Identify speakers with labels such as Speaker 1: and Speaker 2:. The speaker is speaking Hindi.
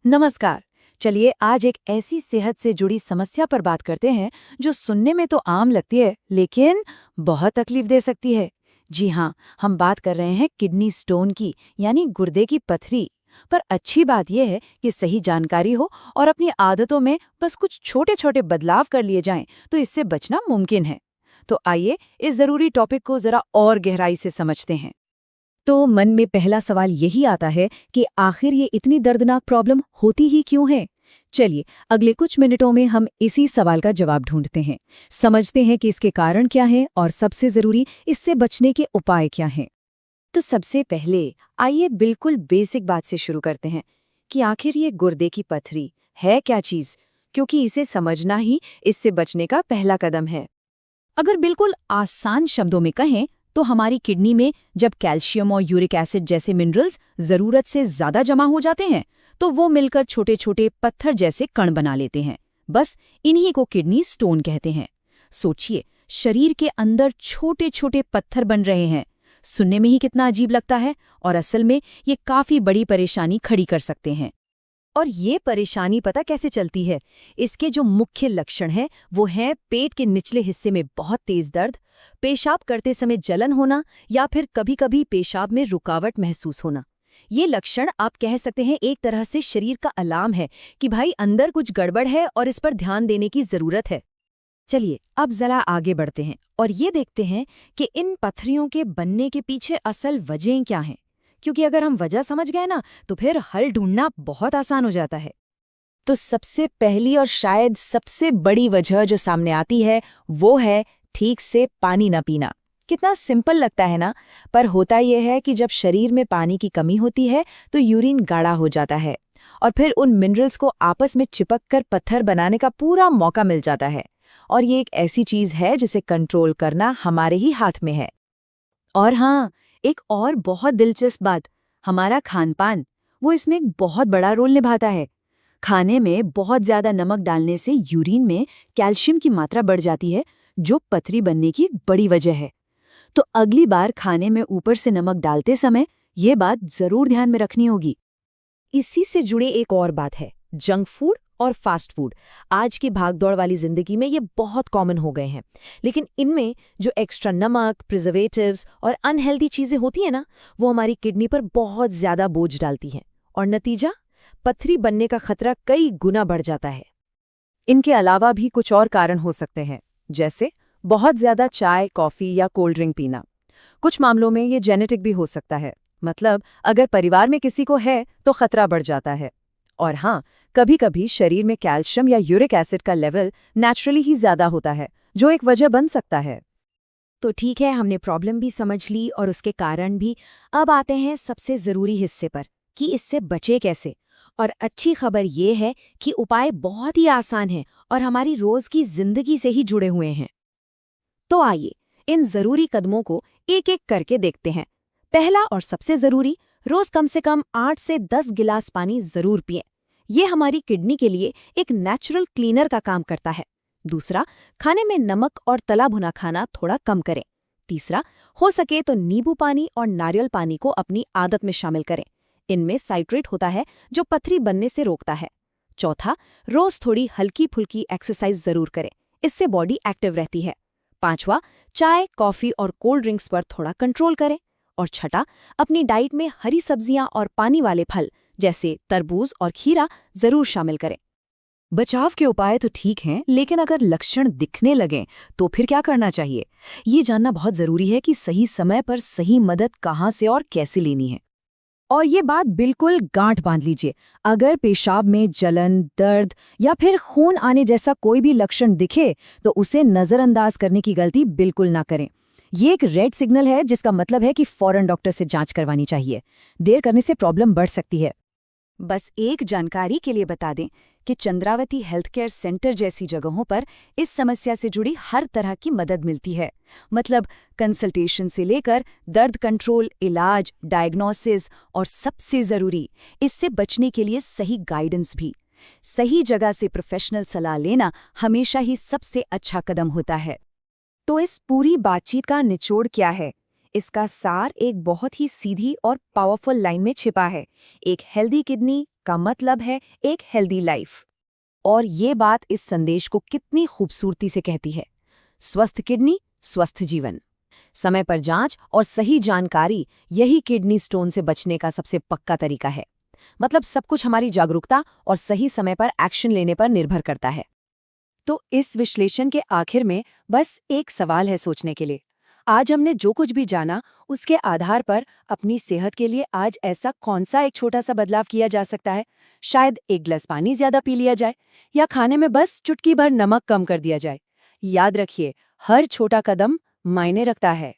Speaker 1: नमस्कार। चलिए आज एक ऐसी सेहत से जुड़ी समस्या पर बात करते हैं जो सुनने में तो आम लगती है लेकिन बहुत तकलीफ दे सकती है। जी हाँ, हम बात कर रहे हैं किडनी स्टोन की, यानी गुर्दे की पथरी। पर अच्छी बात यह है कि सही जानकारी हो और अपनी आदतों में बस कुछ छोटे छोटे बदलाव कर लिए जाएं तो इससे बचना मुमकिन है। तो आइए इस जरूरी टॉपिक को जरा और गहराई से समझते हैं।
Speaker 2: तो मन में पहला सवाल यही आता है कि आखिर ये इतनी दर्दनाक प्रॉब्लम होती ही क्यों है। चलिए अगले कुछ मिनटों में हम इसी सवाल का जवाब ढूंढते हैं, समझते हैं कि इसके कारण क्या हैं और सबसे जरूरी इससे बचने के उपाय क्या हैं।
Speaker 1: तो सबसे पहले आइए बिल्कुल बेसिक बात से शुरू करते हैं कि आखिर ये गुर्दे की पथरी है क्या चीज, क्योंकि इसे समझना ही इससे बचने का पहला कदम है।
Speaker 2: अगर बिल्कुल आसान शब्दों में कहें तो हमारी किडनी में जब कैल्शियम और यूरिक एसिड जैसे मिनरल्स जरूरत से ज्यादा जमा हो जाते हैं तो वो मिलकर छोटे छोटे पत्थर जैसे कण बना लेते हैं। बस इन्हीं को किडनी स्टोन कहते हैं। सोचिए, शरीर के अंदर छोटे छोटे पत्थर बन रहे हैं। सुनने में ही कितना अजीब लगता है और असल में ये काफी बड़ी परेशानी खड़ी कर सकते हैं।
Speaker 1: और ये परेशानी पता कैसे चलती है? इसके जो मुख्य लक्षण हैं वो हैं पेट के निचले हिस्से में बहुत तेज दर्द, पेशाब करते समय जलन होना या फिर कभी-कभी पेशाब में रुकावट महसूस होना। ये लक्षण आप कह सकते हैं एक तरह से शरीर का अलार्म है कि भाई अंदर कुछ गड़बड़ है और इस पर ध्यान देने की जरूरत है। चलिए अब जरा आगे बढ़ते हैं और ये देखते हैं कि इन पथरियों के बनने के पीछे असल वजहें क्या हैं। क्योंकि अगर हम वजह समझ गए ना तो फिर हल ढूंढना बहुत आसान हो जाता है।
Speaker 2: तो सबसे पहली और शायद सबसे बड़ी वजह जो सामने आती है वो है ठीक से पानी न पीना। कितना सिंपल लगता है ना, पर होता यह है कि जब शरीर में पानी की कमी होती है तो यूरिन गाढ़ा हो जाता है और फिर उन मिनरल्स को आपस में चिपक कर पत्थर बनाने का पूरा मौका मिल जाता है। और ये एक ऐसी चीज है जिसे कंट्रोल करना हमारे ही हाथ में है।
Speaker 1: और हाँ, एक और बहुत दिलचस्प बात, हमारा खानपान, वो इसमें एक बहुत बड़ा रोल निभाता है। खाने में बहुत ज्यादा नमक डालने से यूरिन में कैल्शियम की मात्रा बढ़ जाती है, जो पथरी बनने की एक बड़ी वजह है। तो अगली बार खाने में ऊपर से नमक डालते समय ये बात जरूर ध्यान में रखनी होगी।
Speaker 2: इसी से जुड़े एक और बात है, जंक फूड और फास्ट फूड। आज की भागदौड़ वाली जिंदगी में ये बहुत कॉमन हो गए हैं, लेकिन इनमें जो एक्स्ट्रा नमक, प्रिजर्वेटिव्स और अनहेल्दी चीजें होती हैं ना, वो हमारी किडनी पर बहुत ज्यादा बोझ डालती हैं और नतीजा पथरी बनने का खतरा कई गुना बढ़ जाता है।
Speaker 1: इनके अलावा भी कुछ और कारण हो सकते हैं, जैसे बहुत ज्यादा चाय, कॉफी या कोल्ड ड्रिंक पीना। कुछ मामलों में ये जेनेटिक भी हो सकता है, मतलब अगर परिवार में किसी को है तो खतरा बढ़ जाता है। और हाँ, कभी-कभी शरीर में कैल्शियम या यूरिक एसिड का लेवल नेचुरली ही ज्यादा होता है, जो एक वजह बन सकता है।
Speaker 2: तो ठीक है, हमने प्रॉब्लम भी समझ ली और उसके कारण भी। अब आते हैं सबसे जरूरी हिस्से पर कि इससे बचे कैसे। और अच्छी खबर ये है कि उपाय बहुत ही आसान है और हमारी रोज की जिंदगी से ही जुड़े हुए हैं। तो आइए इन जरूरी कदमों को एक एक करके देखते हैं। पहला और सबसे जरूरी, रोज कम से कम 8 से 10 गिलास पानी जरूर पिएं। ये हमारी किडनी के लिए एक नेचुरल क्लीनर का काम करता है। दूसरा, खाने में नमक और तला भुना खाना थोड़ा कम करें। तीसरा, हो सके तो नींबू पानी और नारियल पानी को अपनी आदत में शामिल करें। इनमें साइट्रेट होता है जो पथरी बनने से रोकता है। चौथा, रोज थोड़ी हल्की फुल्की एक्सरसाइज जरूर करें, इससे बॉडी एक्टिव रहती है। पांचवा, चाय, कॉफी और कोल्ड ड्रिंक्स पर थोड़ा कंट्रोल करें। और छठा, अपनी डाइट में हरी सब्जियां और पानी वाले फल जैसे तरबूज और खीरा जरूर शामिल करें।
Speaker 1: बचाव के उपाय तो ठीक हैं, लेकिन अगर लक्षण दिखने लगें तो फिर क्या करना चाहिए? ये जानना बहुत जरूरी है कि सही समय पर सही मदद कहाँ से और कैसे लेनी है। और ये बात बिल्कुल गांठ बांध लीजिए, अगर पेशाब में जलन, दर्द या फिर खून आने जैसा कोई भी लक्षण दिखे तो उसे नजरअंदाज करने की गलती बिल्कुल ना करें। ये एक रेड सिग्नल है, जिसका मतलब है कि फौरन डॉक्टर से जांच करवानी चाहिए। देर करने से प्रॉब्लम बढ़ सकती है। बस एक जानकारी के लिए बता दें कि चंद्रावती हेल्थ केयर सेंटर जैसी जगहों पर इस समस्या से जुड़ी हर तरह की मदद मिलती है। मतलब कंसल्टेशन से लेकर दर्द कंट्रोल, इलाज, डायग्नोसिस और सबसे ज़रूरी, इससे बचने के लिए सही गाइडेंस भी। सही जगह से प्रोफेशनल सलाह लेना हमेशा ही सबसे अच्छा कदम होता है। तो इस पूरी बातचीत का निचोड़ क्या है? इसका सार एक बहुत ही सीधी और पावरफुल लाइन में छिपा है। एक हेल्दी किडनी का मतलब है एक हेल्दी लाइफ। और ये बात इस संदेश को कितनी खूबसूरती से कहती है। स्वस्थ किडनी, स्वस्थ जीवन। समय पर जांच और सही जानकारी, यही किडनी स्टोन से बचने का सबसे पक्का तरीका है। मतलब सब कुछ हमारी जागरूकता और सही समय पर एक्शन लेने पर निर्भर करता है।
Speaker 2: तो इस विश्लेषण के आखिर में बस एक सवाल है सोचने के लिए। आज हमने जो कुछ भी जाना, उसके आधार पर अपनी सेहत के लिए आज ऐसा कौन सा एक छोटा सा बदलाव किया जा सकता है? शायद एक गिलास पानी ज्यादा पी लिया जाए, या खाने में बस चुटकी भर नमक कम कर दिया जाए। याद रखिए, हर छोटा कदम मायने रखता है।